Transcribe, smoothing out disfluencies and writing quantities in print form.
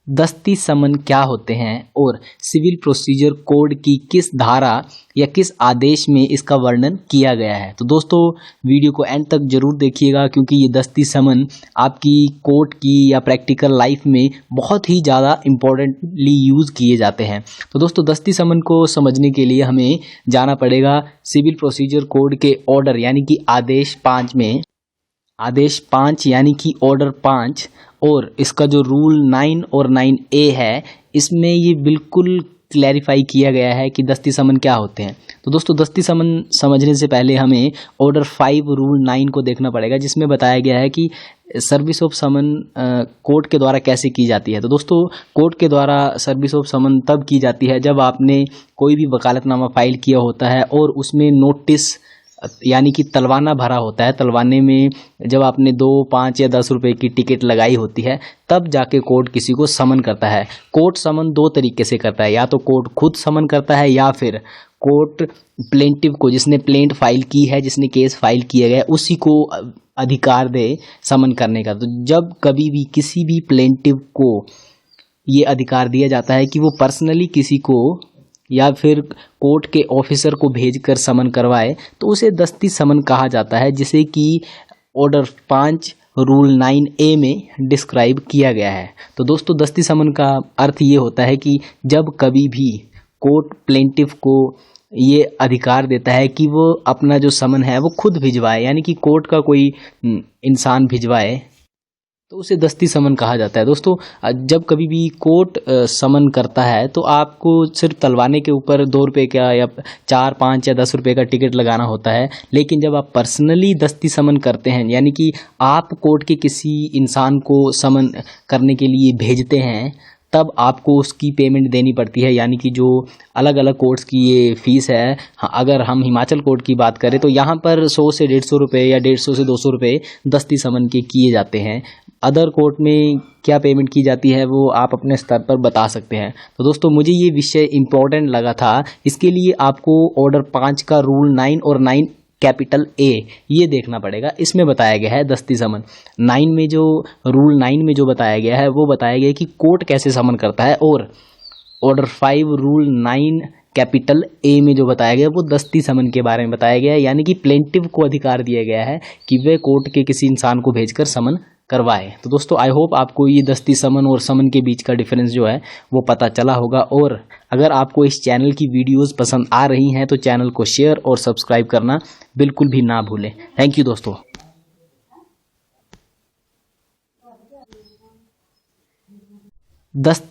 दस्ती समन क्या होते हैं और सिविल प्रोसीजर कोड की किस धारा या किस आदेश में इसका वर्णन किया गया है। तो दोस्तों वीडियो को एंड तक जरूर देखिएगा, क्योंकि ये दस्ती समन आपकी कोर्ट की या प्रैक्टिकल लाइफ में बहुत ही ज़्यादा इम्पोर्टेंटली यूज़ किए जाते हैं। तो दोस्तों दस्ती समन को समझने के लिए हमें जाना पड़ेगा सिविल प्रोसीजर कोड के ऑर्डर यानी कि आदेश 5 में। आदेश 5 यानी कि ऑर्डर 5 और इसका जो रूल 9 और 9A है, इसमें ये बिल्कुल क्लैरिफाई किया गया है कि दस्ती समन क्या होते हैं। तो दोस्तों दस्ती समन समझने से पहले हमें ऑर्डर 5 रूल 9 को देखना पड़ेगा, जिसमें बताया गया है कि सर्विस ऑफ समन कोर्ट के द्वारा कैसे की जाती है। तो दोस्तों कोर्ट के द्वारा सर्विस ऑफ समन तब की जाती है जब आपने कोई भी वकालतनामा फाइल किया होता है और उसमें नोटिस यानी कि तलवाना भरा होता है। तलवाने में जब आपने 2, 5 या 10 रुपए की टिकट लगाई होती है, तब जाके कोर्ट किसी को समन करता है। कोर्ट समन 2 तरीके से करता है, या तो कोर्ट खुद समन करता है या फिर कोर्ट प्लेंटिव को, जिसने प्लेंट फाइल की है, जिसने केस फाइल किया गया है, उसी को अधिकार दे समन करने का। तो जब कभी भी किसी भी प्लेंटिव को ये अधिकार दिया जाता है कि वो पर्सनली किसी को या फिर कोर्ट के ऑफिसर को भेजकर समन करवाए, तो उसे दस्ती समन कहा जाता है, जिसे कि ऑर्डर 5 रूल 9A में डिस्क्राइब किया गया है। तो दोस्तों दस्ती समन का अर्थ ये होता है कि जब कभी भी कोर्ट प्लेंटिफ को ये अधिकार देता है कि वो अपना जो समन है वो खुद भिजवाए, यानी कि कोर्ट का कोई इंसान भिजवाए, तो उसे दस्ती समन कहा जाता है। दोस्तों जब कभी भी कोर्ट समन करता है तो आपको सिर्फ तलवाने के ऊपर 2 रुपये का या 4, 5 या 10 रुपये का टिकट लगाना होता है। लेकिन जब आप पर्सनली दस्ती समन करते हैं, यानी कि आप कोर्ट के किसी इंसान को समन करने के लिए भेजते हैं, तब आपको उसकी पेमेंट देनी पड़ती है। यानी कि जो अलग अलग कोर्ट्स की ये फ़ीस है, अगर हम हिमाचल कोर्ट की बात करें तो यहाँ पर 100 से 150 रुपये या 150 से 200 रुपये दस्ती समन के किए जाते हैं। अदर कोर्ट में क्या पेमेंट की जाती है वो आप अपने स्तर पर बता सकते हैं। तो दोस्तों मुझे ये विषय इम्पोर्टेंट लगा था, इसके लिए आपको ऑर्डर 5 का रूल 9 और 9 कैपिटल A ये देखना पड़ेगा। इसमें बताया गया है दस्ती समन 9 में, जो रूल 9 में जो बताया गया है वो बताया गया है कि कोर्ट कैसे समन करता है, और ऑर्डर 5 रूल 9 कैपिटल A में जो बताया गया वो दस्ती समन के बारे में बताया गया है। यानी कि प्लेंटिव को अधिकार दिया गया है कि वे कोर्ट के किसी इंसान को भेजकर समन करवाए। तो दोस्तों आई होप आपको ये दस्ती समन और समन के बीच का डिफरेंस जो है वो पता चला होगा। और अगर आपको इस चैनल की वीडियोस पसंद आ रही हैं तो चैनल को शेयर और सब्सक्राइब करना बिल्कुल भी ना भूलें। थैंक यू दोस्तों। दस्ती